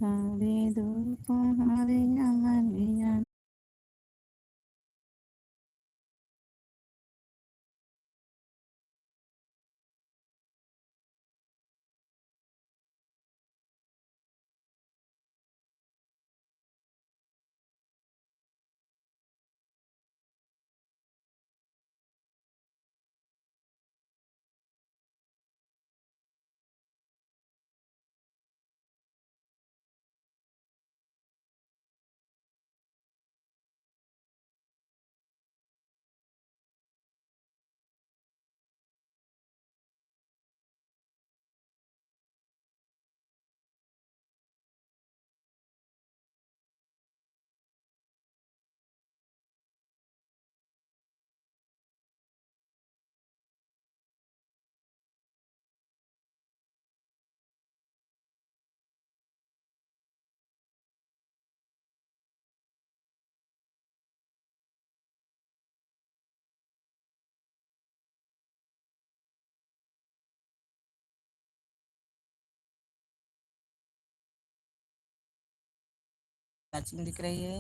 खावे दो तुम्हारे आलिया। वाचिंग दिख रही है।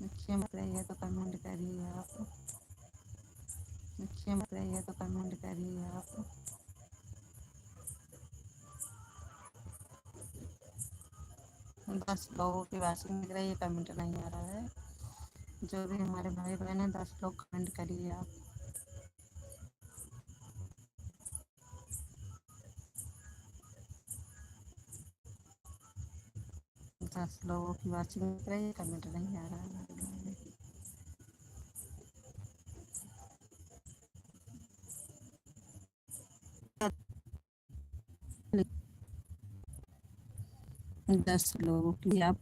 अच्छी मत रही है तो कमेंट करिए आप। अच्छी मत रही है तो कमेंट करिए आप। 10 लोगों की वाचिंग दिख रही है, कमेंट नहीं आ रहा है। जो भी हमारे भाई बहन हैं 10 लोग कमेंट करिए आप। 10 लोगों की वाचिंग दिख रही है, कमेंट नहीं आ रहा है। 10 लोगों की आप।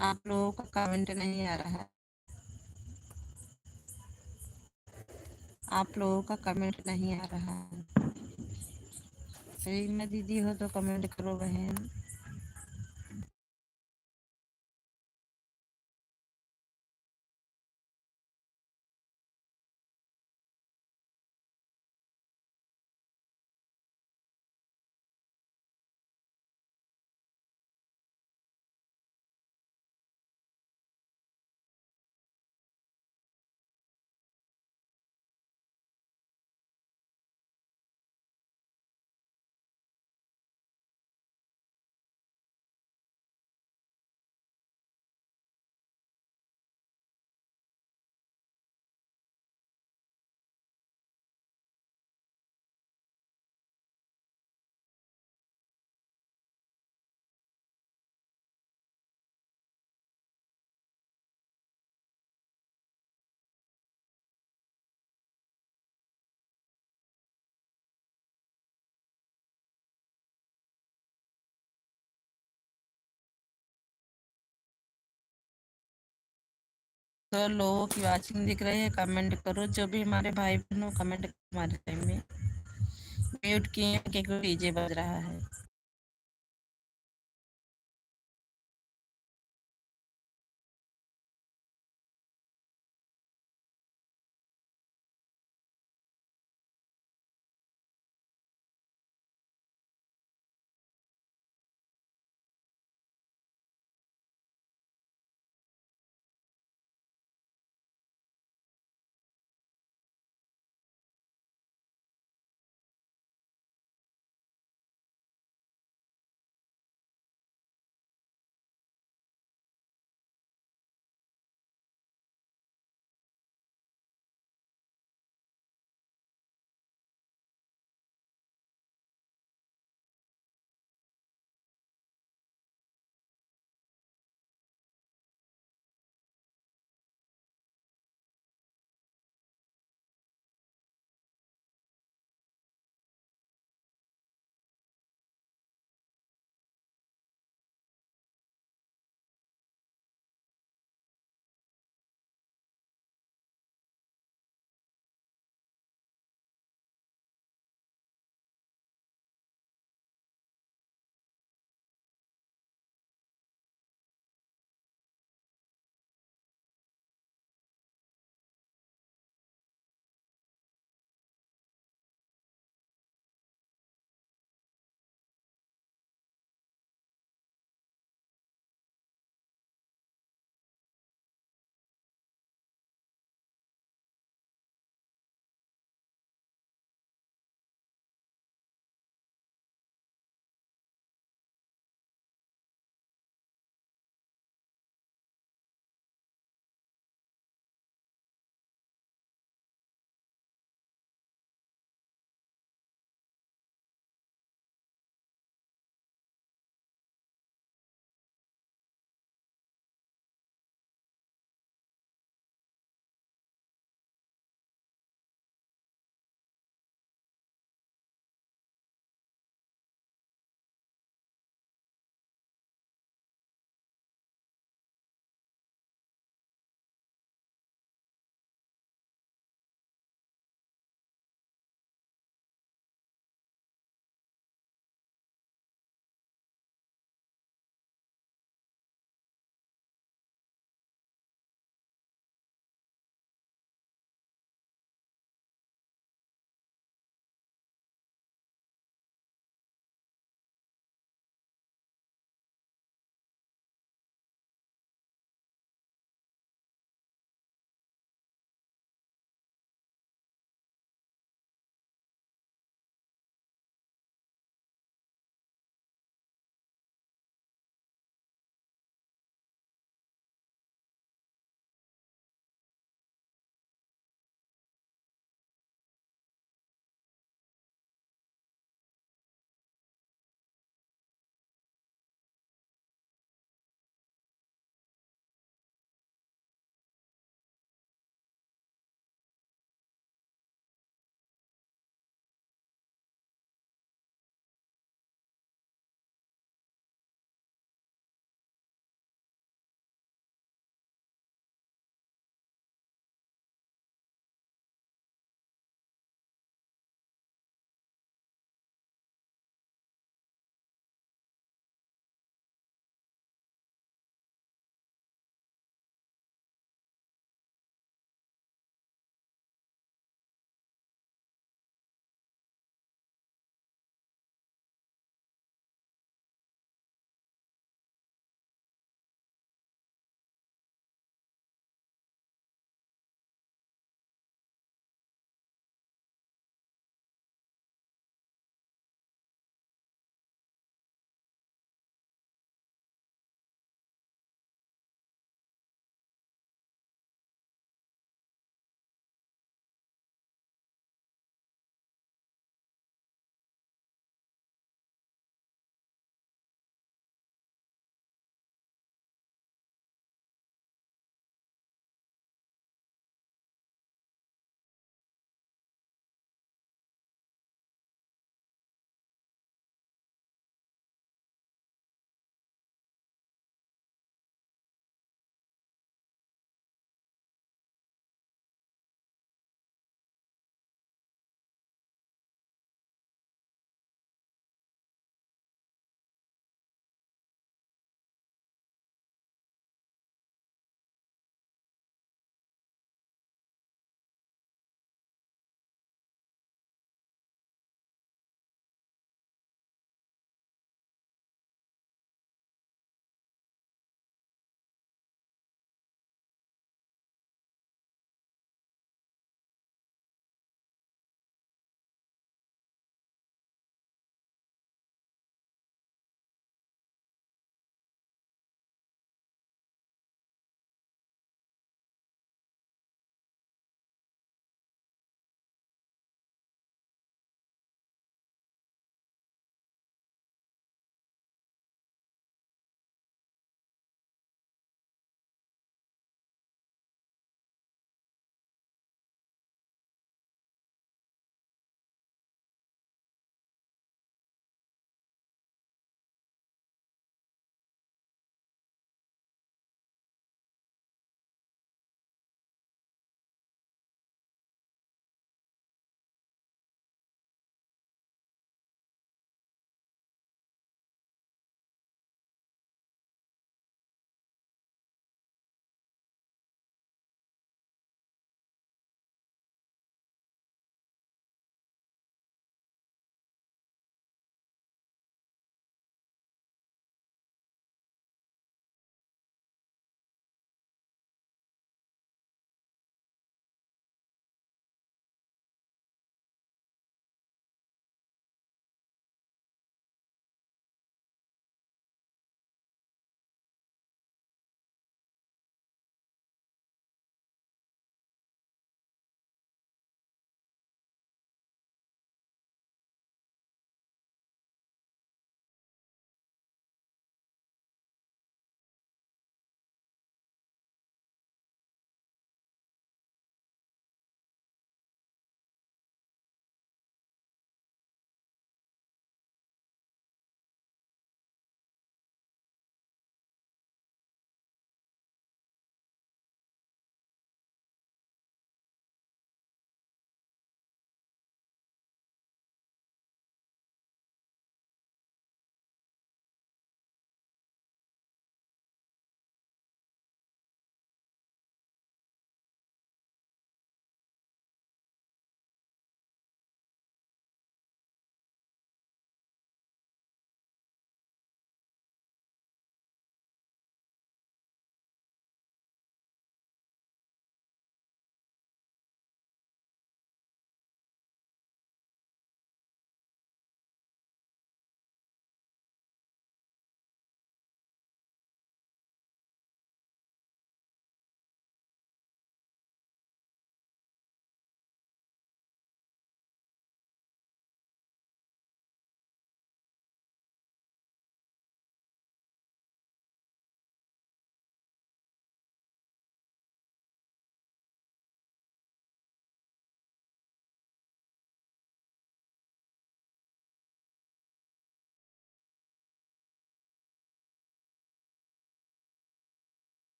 आप लोगों का कमेंट नहीं आ रहा है। आप लोगों का कमेंट नहीं आ रहा है। रीमा दीदी हो तो कमेंट करो बहन। तो लोगों की वाचिंग दिख रही है, कमेंट करो। जो भी हमारे भाई बहन हो कमेंट हमारे टाइम में म्यूट किए क्योंकि डीजे बज रहा है।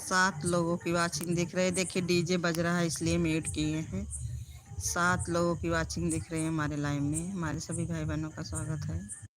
7 लोगों की वाचिंग दिख रही है। देखिए डीजे बज रहा है इसलिए म्यूट किए हैं। 7 लोगों की वाचिंग दिख रही है हमारे लाइव में। हमारे सभी भाई बहनों का स्वागत है।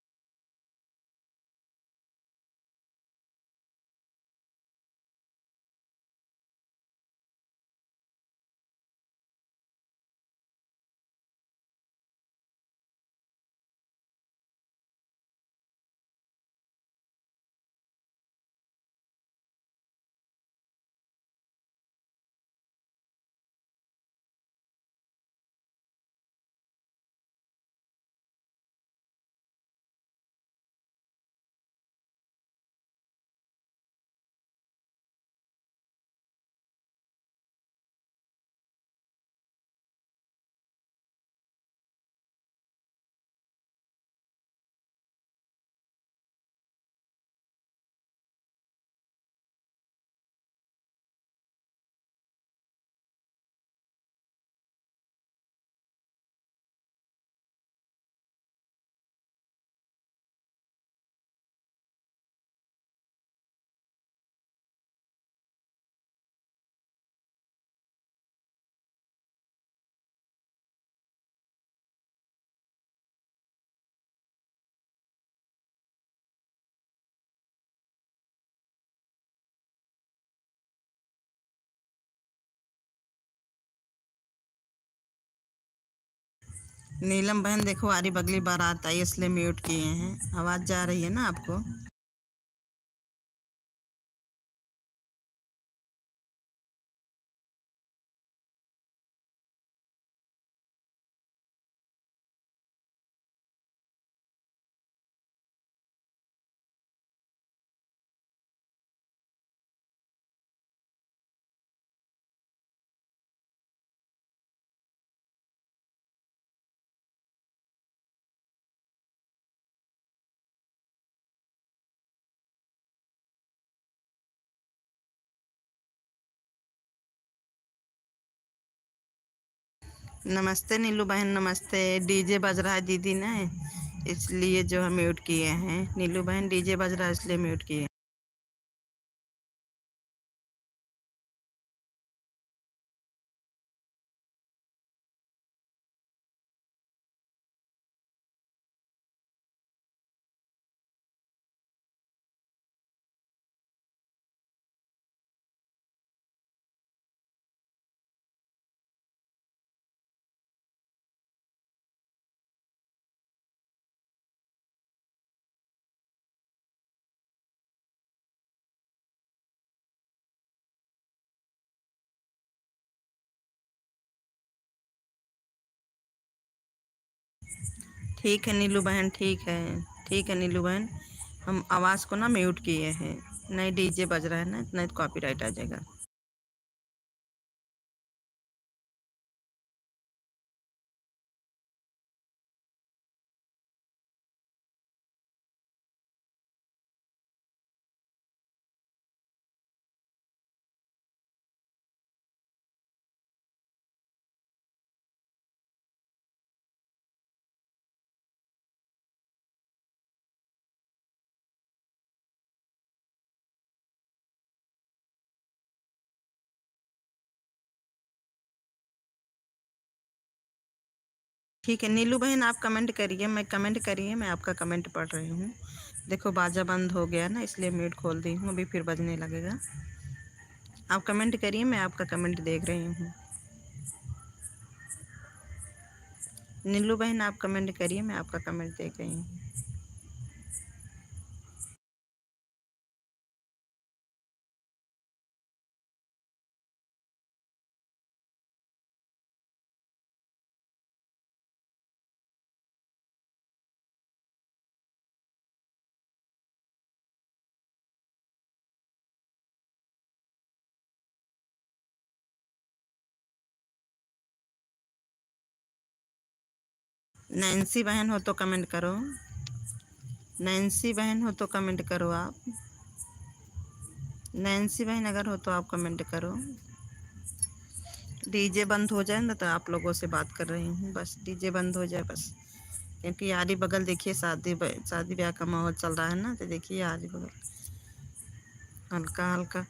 नीलम बहन देखो आरी बगली बारात आई इसलिए म्यूट किए हैं। आवाज जा रही है ना आपको? नमस्ते नीलू बहन, नमस्ते। डीजे बज रहा है दीदी ने, इसलिए जो है म्यूट किए हैं। नीलू बहन डीजे बज रहा है इसलिए म्यूट किए। ठीक है नीलू बहन, ठीक है। ठीक है नीलू बहन, हम आवाज़ को ना म्यूट किए हैं। नहीं डीजे बज रहा है ना, नहीं तो कॉपीराइट आ जाएगा। ठीक है नीलू बहन, आप कमेंट करिए, मैं आपका कमेंट पढ़ रही हूँ। देखो बाजा बंद हो गया ना, इसलिए म्यूट खोल दी हूँ, अभी फिर बजने लगेगा। आप कमेंट करिए, मैं आपका कमेंट देख रही हूँ। नीलू बहन आप कमेंट करिए, मैं आपका कमेंट देख रही हूँ। नैन्सी बहन हो तो कमेंट करो। नैन्सी बहन हो तो कमेंट करो आप। नैन्सी बहन अगर हो तो आप कमेंट करो। डीजे बंद हो जाए ना तो आप लोगों से बात कर रही हूँ, बस डीजे बंद हो जाए बस। क्योंकि यारी बगल देखिए शादी ब्याह का माहौल चल रहा है ना, तो देखिए यारी बगल हल्का हल्का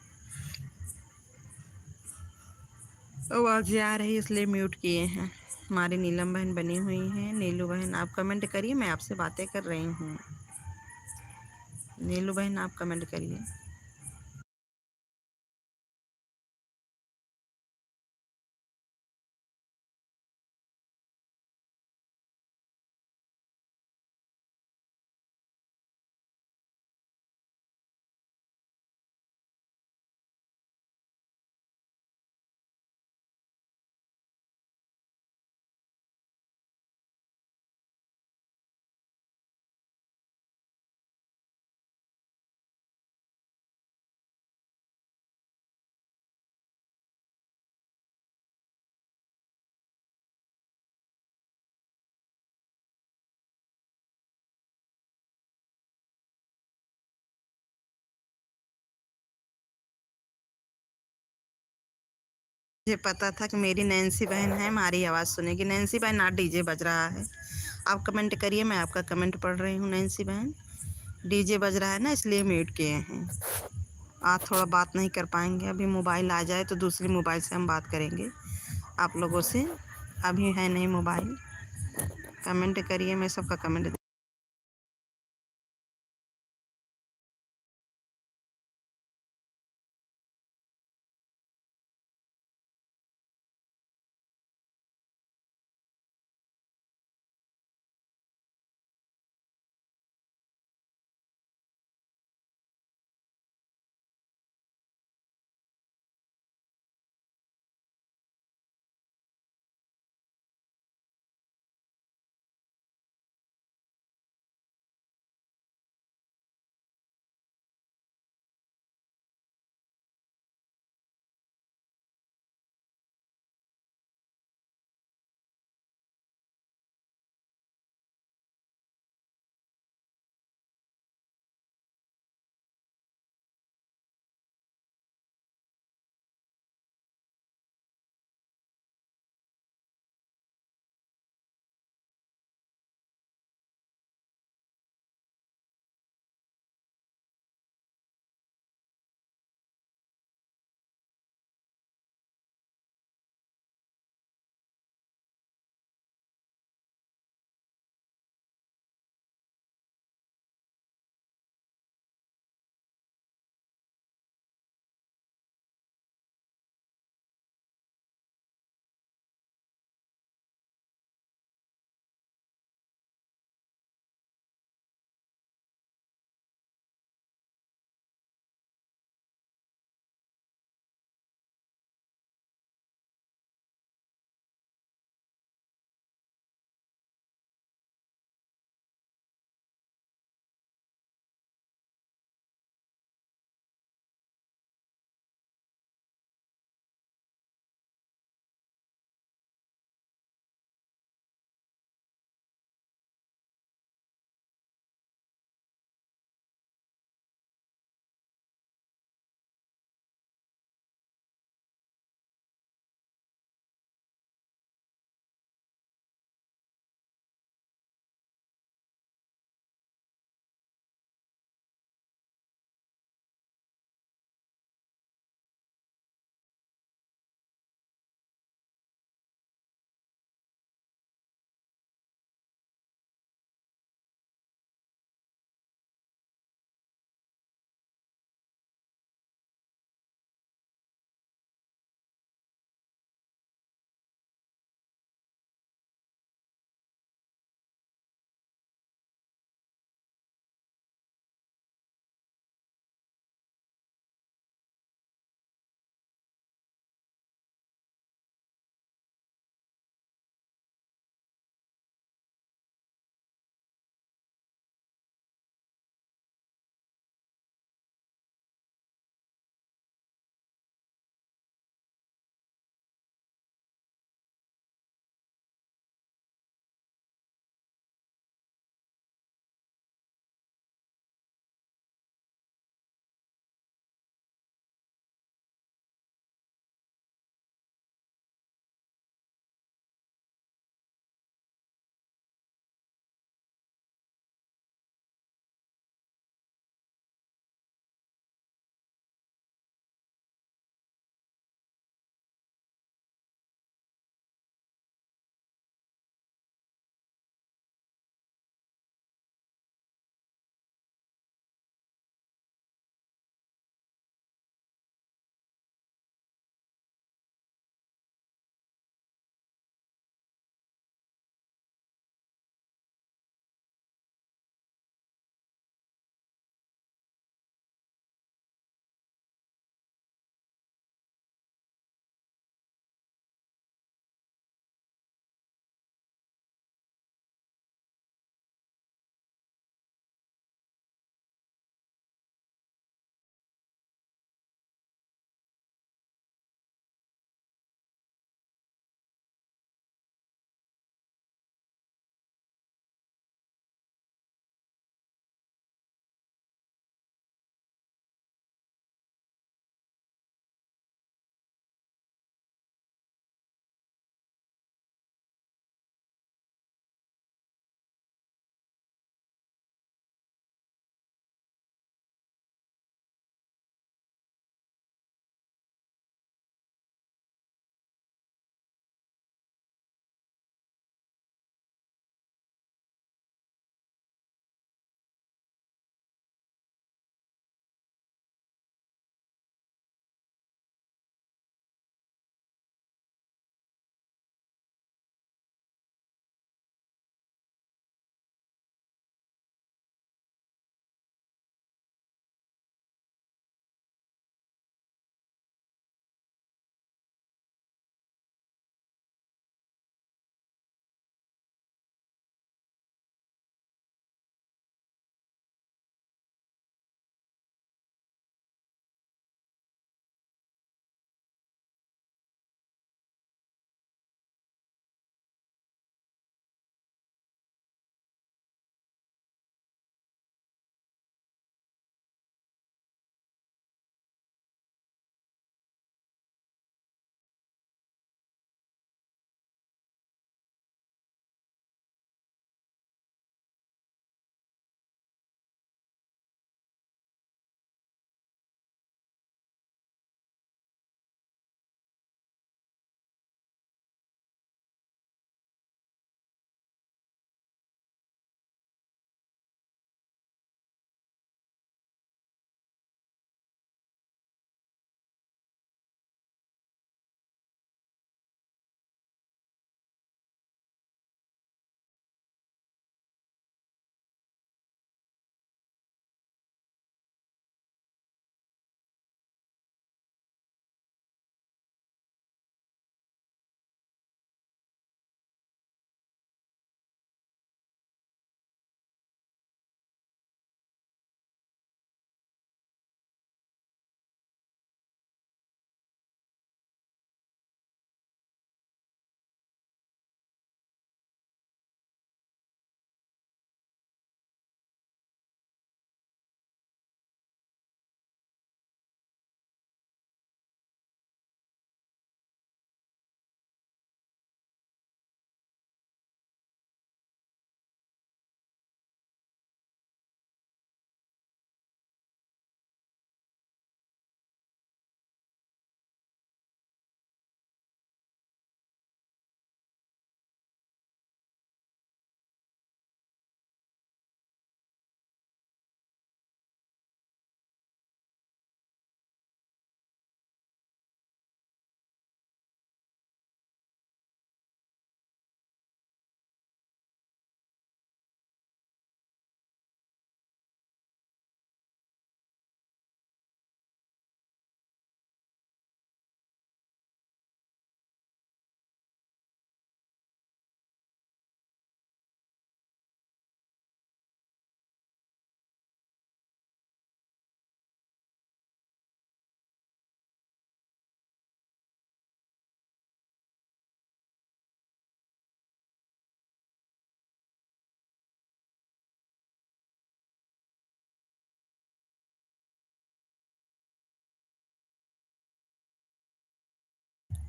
आवाज़ें आ रही इसलिए म्यूट किए हैं। हमारी नीलम बहन बनी हुई हैं। नीलू बहन आप कमेंट करिए, मैं आपसे बातें कर रही हूँ। नीलू बहन आप कमेंट करिए। मुझे पता था कि मेरी नैन्सी बहन है, हमारी आवाज़ सुनेगी। नैन्सी बहन आज डीजे बज रहा है, आप कमेंट करिए, मैं आपका कमेंट पढ़ रही हूँ। नैन्सी बहन डीजे बज रहा है ना, इसलिए म्यूट किए हैं। आज थोड़ा बात नहीं कर पाएंगे, अभी मोबाइल आ जाए तो दूसरी मोबाइल से हम बात करेंगे आप लोगों से। अभी है नहीं मोबाइल। कमेंट करिए, मैं सबका कमेंट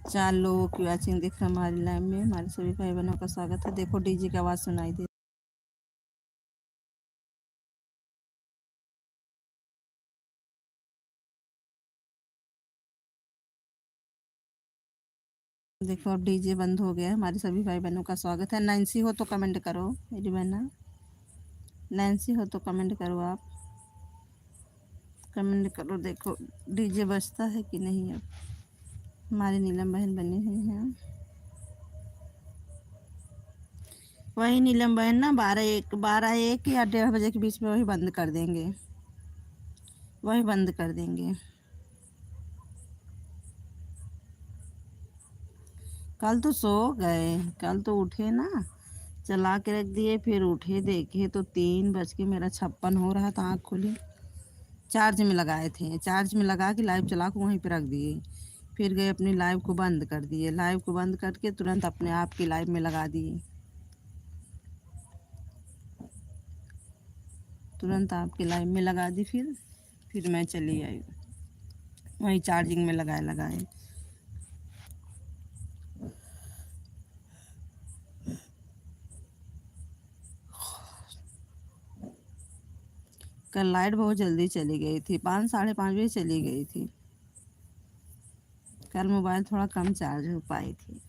4 लोगों की वॉचिंग दिख रहा है हमारी लाइव में। हमारे सभी भाई बहनों का स्वागत है। देखो डीजे की आवाज़ सुनाई दे। देखो अब डीजे बंद हो गया है। हमारे सभी भाई बहनों का स्वागत है। नैन्सी हो तो कमेंट करो मेरी बहना। नैन्सी हो तो कमेंट करो आप। कमेंट करो। देखो डीजे बजता है कि नहीं। अब हमारी नीलम बहन बनी हुई है। वही नीलम बहन ना 12 1 या 1:30 बजे के बीच में वही बंद कर देंगे। वही बंद कर देंगे। कल तो सो गए। कल तो उठे ना, चला के रख दिए, फिर उठे देखे तो 3:56 हो रहा था। आँख खोली, चार्ज में लगाए थे। चार्ज में लगा के लाइव चला के वहीं पे रख दिए। फिर गए अपनी लाइव को बंद कर दिए। लाइव को बंद करके तुरंत अपने आप की लाइव में लगा दिए। तुरंत आपके लाइव में लगा दी। फिर मैं चली आई वहीं चार्जिंग में लगाए लगाए। कल लाइट बहुत जल्दी चली गई थी। 5 5:30 बजे चली गई थी। कल मोबाइल थोड़ा कम चार्ज हो पाई थी।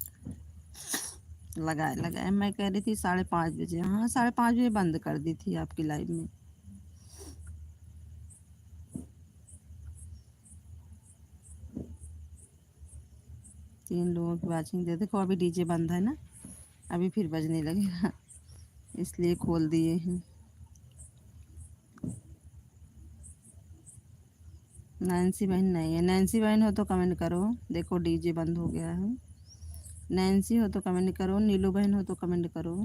लगाए लगाए मैं कह रही थी 5:30 बजे। हाँ 5:30 बजे बंद कर दी थी आपकी लाइव में। तीन लोगों की वाचिंग दे। देखो अभी डीजे बंद है ना, अभी फिर बजने लगेगा, इसलिए खोल दिए हैं। नैन्सी बहन नहीं है। नैन्सी बहन हो तो कमेंट करो। देखो डीजे बंद हो गया है। नैन्सी हो तो कमेंट करो। नीलू बहन हो तो कमेंट करो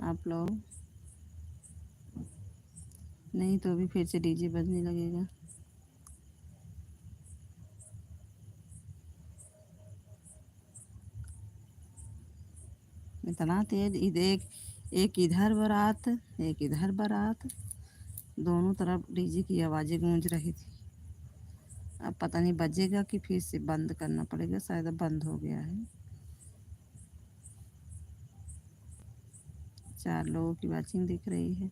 आप लोग। नहीं तो अभी फिर से डीजे बजने लगेगा। इतना तेज। एक इधर बारात, एक इधर बारात, दोनों तरफ डीजे की आवाज़ें गूंज रही थी। अब पता नहीं बजेगा कि फिर से बंद करना पड़ेगा। शायद अब बंद हो गया है। 4 लोगों की वाचिंग दिख रही है।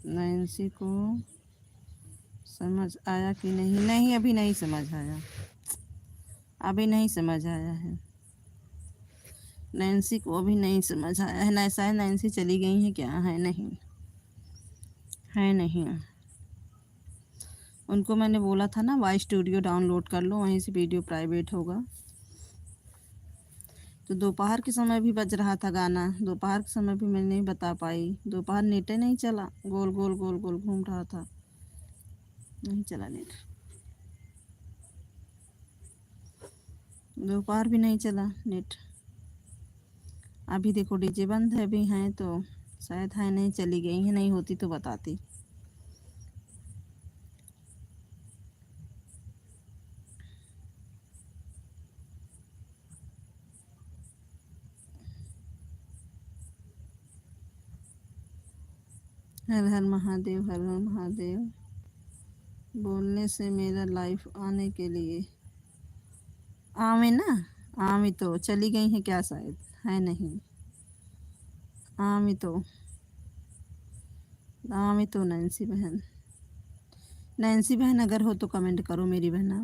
नैन्सी को समझ आया कि नहीं? नहीं अभी नहीं समझ आया। अभी नहीं समझ आया है। नैन्सी को अभी नहीं समझ आया है। ऐसा है नैन्सी चली गई है क्या? है नहीं, है नहीं। उनको मैंने बोला था ना वाई स्टूडियो डाउनलोड कर लो, वहीं से वीडियो प्राइवेट होगा। तो दोपहर के समय भी बज रहा था गाना। दोपहर के समय भी मैं नहीं बता पाई। दोपहर नेट नहीं चला। गोल गोल गोल गोल घूम रहा था, नहीं चला नेट। दोपहर भी नहीं चला नेट। अभी देखो डीजे बंद है। अभी हैं तो शायद है नहीं, चली गई है। नहीं होती तो बताती। हर हर महादेव, हर हर महादेव। बोलने से मेरा लाइफ आने के लिए आवे ना। आमी तो चली गई है क्या? शायद है नहीं। आमी तो, आमी तो नैन्सी बहन। नैन्सी बहन अगर हो तो कमेंट करो मेरी बहना।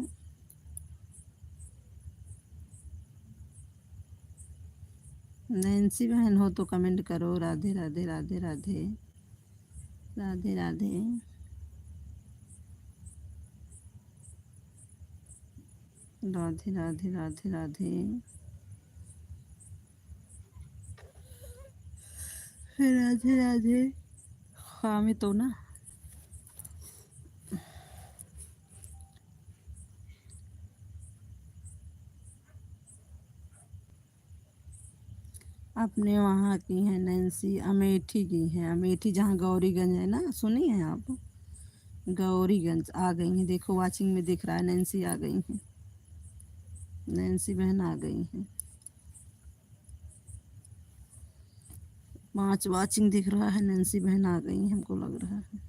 नैन्सी बहन हो तो कमेंट करो। राधे राधे राधे राधे राधे राधे राधे राधे राधे राधे राधे राधे। हाँ मैं तो ना अपने वहाँ की हैं नैन्सी। अमेठी की हैं। अमेठी जहाँ गौरीगंज है ना, सुनी है आप? गौरीगंज आ गई हैं। देखो वाचिंग में दिख रहा है नैन्सी आ गई हैं। नैन्सी बहन आ गई हैं। 5 वाचिंग दिख रहा है। नैन्सी बहन आ गई हैं, हमको लग रहा है।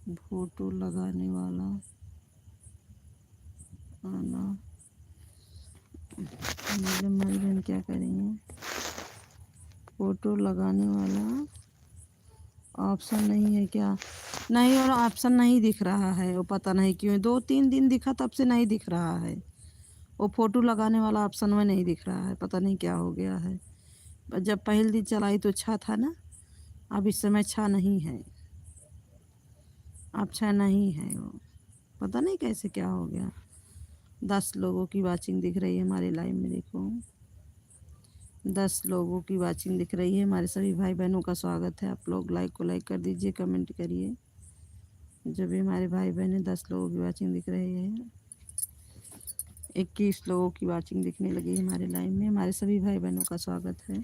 फोटो लगाने वाला आना। मेरे हमारी बहन क्या करेंगे? फोटो लगाने वाला ऑप्शन नहीं है क्या? नहीं, और ऑप्शन नहीं दिख रहा है, वो पता नहीं क्यों 2-3 दिन दिखा, तब से नहीं दिख रहा है। वो फोटो लगाने वाला ऑप्शन में नहीं दिख रहा है, पता नहीं क्या हो गया है। जब पहले दिन चलाई तो अच्छा था ना, अब इस समय अच्छा नहीं है, अच्छा नहीं है वो, पता नहीं कैसे क्या हो गया। 10 लोगों की वाचिंग दिख रही है हमारे लाइव में, देखो 10 लोगों की वाचिंग दिख रही है। हमारे सभी भाई बहनों का स्वागत है। आप लोग लाइक को लाइक कर दीजिए, कमेंट करिए। जो भी हमारे भाई बहन है, 10 लोगों की वाचिंग दिख रही है। 21 लोगों की वाचिंग दिखने लगी है हमारे लाइव में। हमारे सभी भाई बहनों का स्वागत है।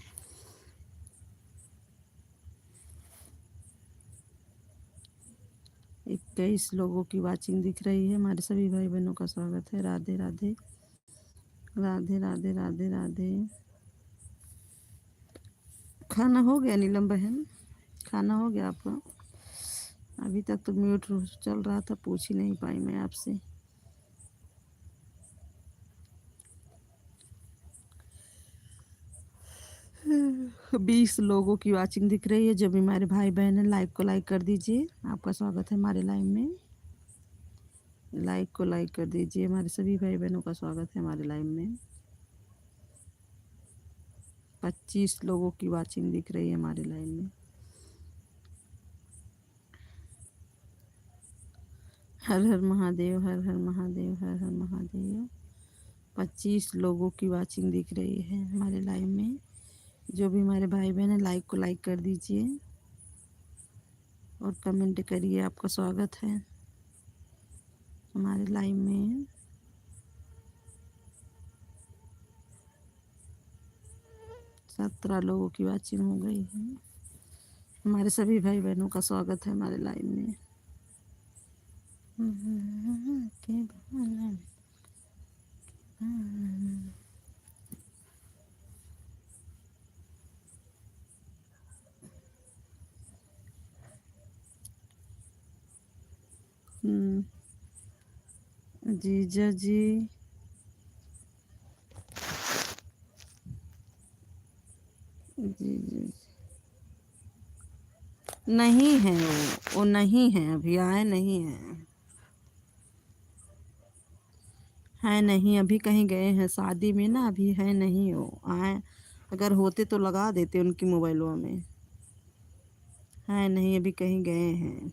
21 लोगों की वाचिंग दिख रही है। हमारे सभी भाई बहनों का स्वागत है। राधे राधे राधे राधे राधे राधे। खाना हो गया नीलम बहन? खाना हो गया आपका? अभी तक तो म्यूट चल रहा था, पूछ ही नहीं पाई मैं आपसे। 20 लोगों की वाचिंग दिख रही है। जो भी हमारे भाई बहन है, लाइक को लाइक कर दीजिए। आपका स्वागत है हमारे लाइव में। लाइक को लाइक कर दीजिए। हमारे सभी भाई बहनों का स्वागत है हमारे लाइव में। 25 लोगों की वाचिंग दिख रही है हमारे लाइव में। हर हर महादेव, हर हर महादेव, हर हर महादेव। 25 लोगों की वाचिंग दिख रही है हमारे लाइव में। जो भी हमारे भाई बहन है, लाइक को लाइक कर दीजिए और कमेंट करिए। आपका स्वागत है हमारे लाइव में। 17 लोगों की वाचिंग हो गई है। हमारे सभी भाई बहनों का स्वागत है हमारे लाइव में। के भाना जीजा जी, जीजा नहीं है, वो नहीं है, अभी आए नहीं है नहीं, अभी कहीं गए हैं शादी में ना, अभी है नहीं वो आए। अगर होते तो लगा देते उनकी मोबाइलों में। है नहीं, अभी कहीं गए हैं।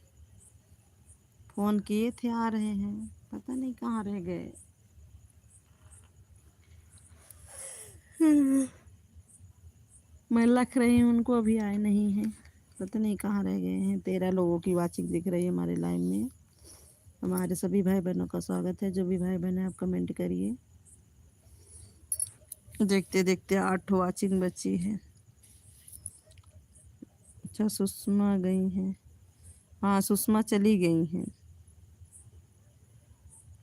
फ़ोन किए थे, आ रहे हैं, पता नहीं कहाँ रह गए। मैं लख रही हूँ उनको, अभी आए नहीं हैं, पता नहीं कहाँ रह गए हैं। 13 लोगों की वाचिंग दिख रही है हमारे लाइव में। हमारे सभी भाई बहनों का स्वागत है। जो भी भाई बहन है, आप कमेंट करिए। देखते देखते 8 वाचिंग बची है। अच्छा, सुषमा गई हैं? हाँ, सुषमा चली गई हैं,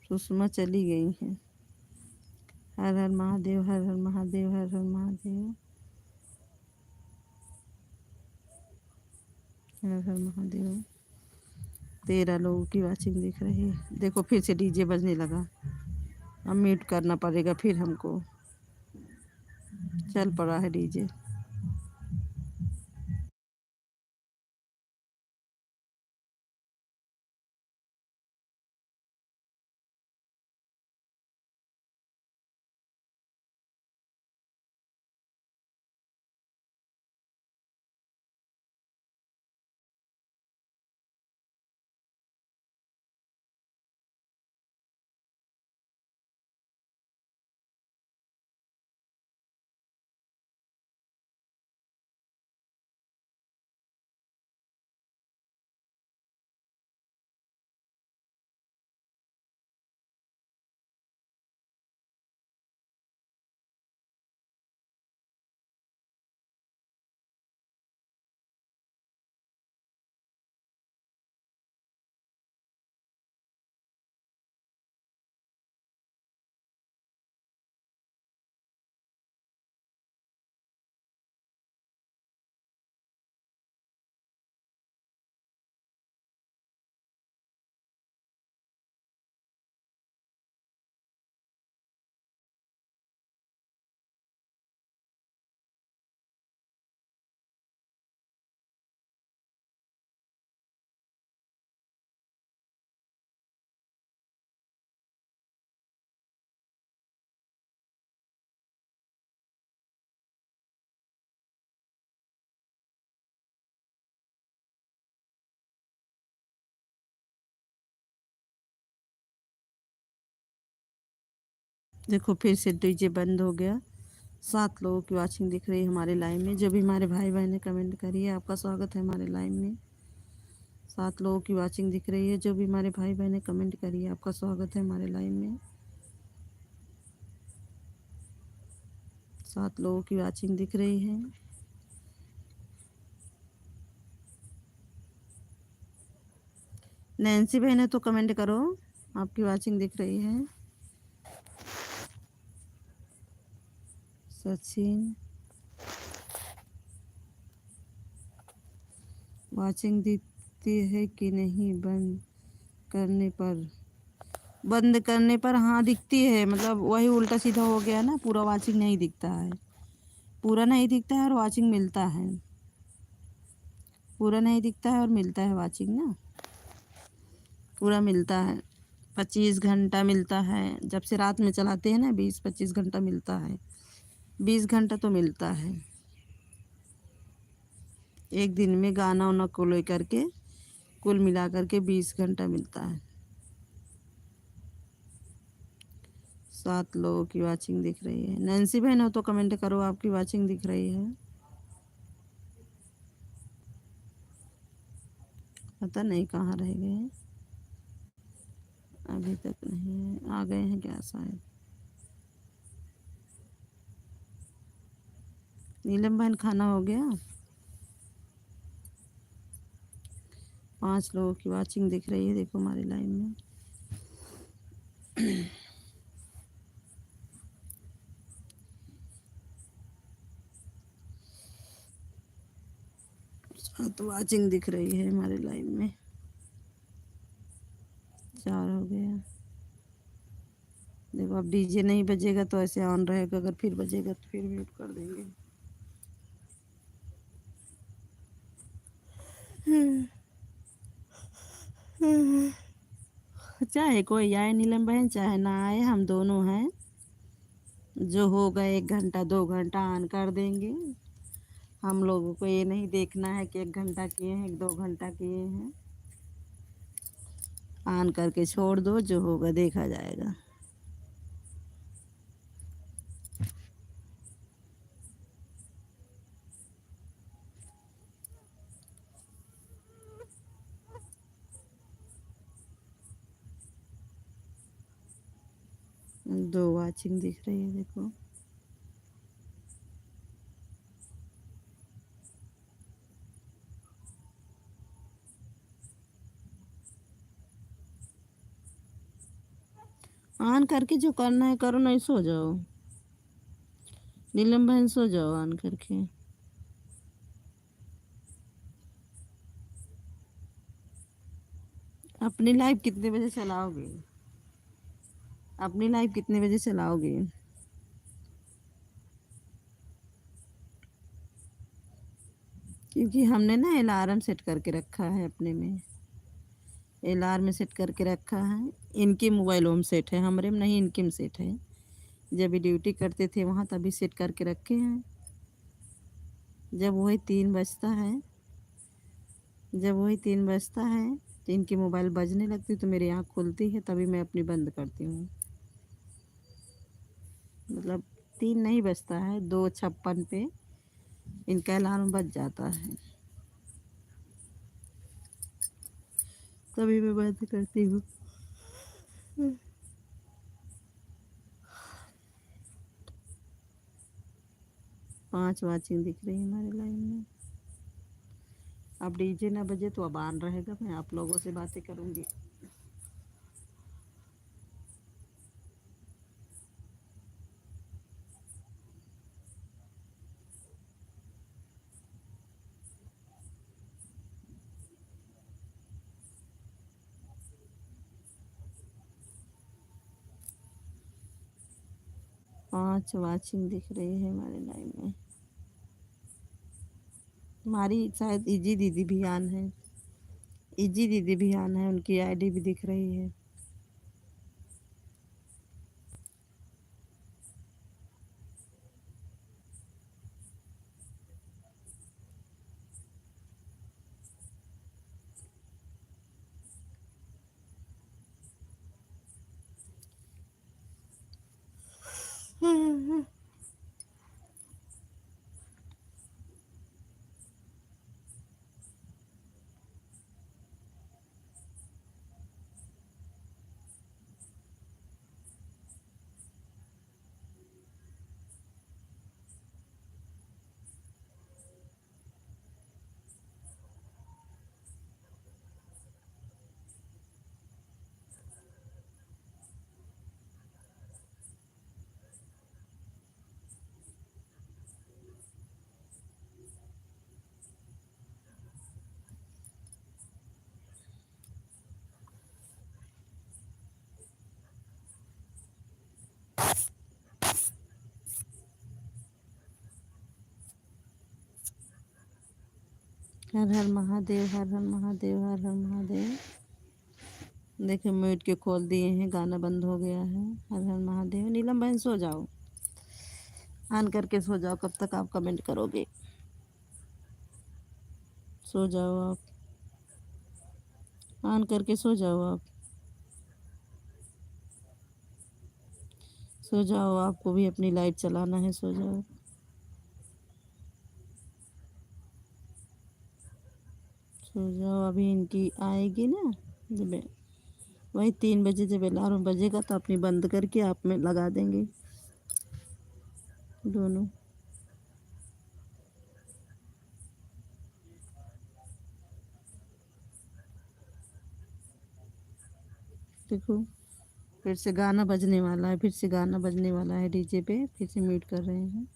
सुषमा चली गई हैं। हर हर महादेव, हर हर महादेव, हर हर महादेव, हर हर महादेव। 13 लोगों की वाचिंग दिख रही है। देखो फिर से डीजे बजने लगा, अब म्यूट करना पड़ेगा फिर हमको। चल पड़ा है डीजे। देखो फिर से डीजे बंद हो गया। 7 लोगों की वॉचिंग दिख रही है हमारे लाइव में। जो भी हमारे भाई बहन ने कमेंट करी है, आपका स्वागत है हमारे लाइव में। 7 लोगों की वॉचिंग दिख रही है। जो भी हमारे भाई बहन ने कमेंट करी है, आपका स्वागत है हमारे लाइव में। 7 लोगों की वॉचिंग दिख रही है। नैन्सी बहन है तो कमेंट करो, आपकी वॉचिंग दिख रही है। सचिन, वॉचिंग दिखती है कि नहीं? करने पर बंद करने पर हाँ दिखती है, मतलब वही उल्टा सीधा हो गया ना, पूरा वॉचिंग नहीं दिखता है। पूरा नहीं दिखता है और वॉचिंग मिलता है। पूरा नहीं दिखता है और मिलता है वॉचिंग ना, पूरा मिलता है। 25 घंटा मिलता है। जब से रात में चलाते हैं ना, 20-25 घंटा मिलता है। 20 घंटा तो मिलता है एक दिन में, गाना वाना को लेकर के कुल मिला करके 20 घंटा मिलता है। 7 लोगों की वॉचिंग दिख रही है। नैन्सी बहन हो तो कमेंट करो, आपकी वॉचिंग दिख रही है। पता नहीं कहाँ रह गए, अभी तक नहीं है। आ गए हैं क्या शायद? नीलम बहन, खाना हो गया? 5 लोगों की वॉचिंग दिख रही है, देखो हमारे लाइन में। तो वॉचिंग दिख रही है हमारे लाइन में। 4 हो गया। देखो अब डीजे नहीं बजेगा तो ऐसे ऑन रहेगा, अगर फिर बजेगा तो फिर म्यूट कर देंगे। चाहे कोई आए नीलम बहन, चाहे ना आए, हम दोनों हैं। जो होगा 1 घंटा 2 घंटा ऑन कर देंगे। हम लोगों को ये नहीं देखना है कि 1 घंटा किए हैं 2 घंटा किए हैं। ऑन करके छोड़ दो, जो होगा देखा जाएगा। दो वॉचिंग दिख रही है, देखो। ऑन करके जो करना है करो, नहीं सो जाओ। नीलम बहन सो जाओ ऑन करके। अपनी लाइफ कितने बजे चलाओगे? अपनी लाइफ कितने बजे चलाओगे? क्योंकि हमने ना अलार्म सेट करके रखा है अपने में। अलार्म सेट करके रखा है। इनके मोबाइलों में सेट है, हमारे में नहीं, इनके में सेट है। जब भी ड्यूटी करते थे वहाँ तभी सेट करके रखे हैं। जब वही 3 बजता है, जब वही 3 बजता है तो इनकी मोबाइल बजने लगती तो मेरी आँख खुलती है, तभी मैं अपनी बंद करती हूँ। मतलब 3 नहीं बजता है, 2:56 पे इनका अलार्म बज जाता है, तभी मैं बंद करती हूँ। 5 वॉचिंग दिख रही है हमारे लाइन में। अब डीजे ना बजे तो अब ऑन रहेगा, मैं आप लोगों से बातें करूँगी। पांच वॉचिंग दिख रही है हमारे लाइन में। हमारी शायद इजी दीदी भी ऑन है। इजी दीदी भी ऑन है, उनकी आईडी भी दिख रही है। हर हर महादेव, हर हर महादेव, हर हर महादेव। देखिए म्यूट के खोल दिए हैं, गाना बंद हो गया है। हर हर महादेव। नीलम बहन सो जाओ, ऑन करके सो जाओ, कब तक आप कमेंट करोगे? सो जाओ आप, ऑन करके सो जाओ आप, सो जाओ, आपको भी अपनी लाइट चलाना है, सो जाओ, सो जाओ। अभी इनकी आएगी ना, जब वही 3 बजे जब अलार्म बजेगा तो अपनी बंद करके आप में लगा देंगे दोनों। देखो फिर से गाना बजने वाला है, फिर से गाना बजने वाला है डीजे पे, फिर से म्यूट कर रहे हैं।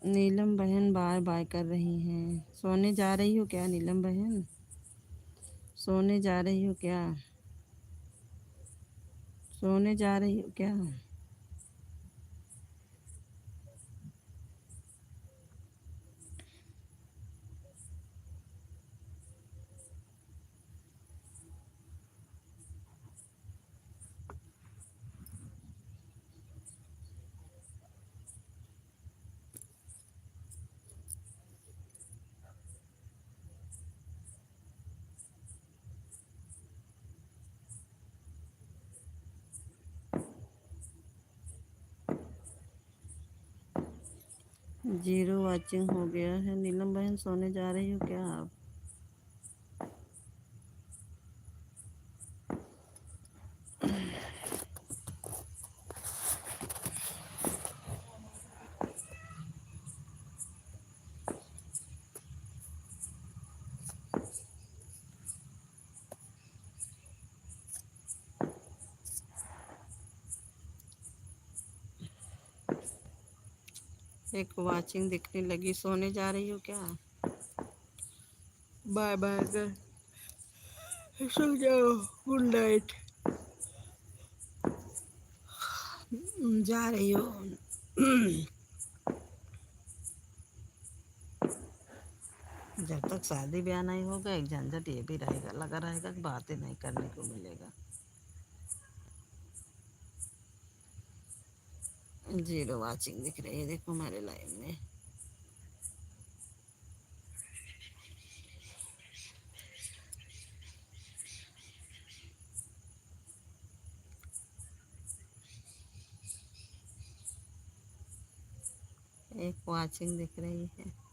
नीलम बहन बाय बाय कर रही हैं। सोने जा रही हो क्या नीलम बहन? सोने जा रही हो क्या? सोने जा रही हो क्या? जीरो वाचिंग हो गया है। नीलम बहन सोने जा रही हो क्या आप? एक वाचिंग दिखने लगी, सोने जा रही हो क्या? बाय बाय कर, सो जाओ, गुड नाइट। जा रही हो? जब तक शादी ब्याह नहीं होगा एक झंझट ये भी रहेगा, लगा रहेगा कि बातें नहीं करने को मिलेगा। 0 वाचिंग दिख रही है, देखो हमारे लाइव में। एक वाचिंग दिख रही है।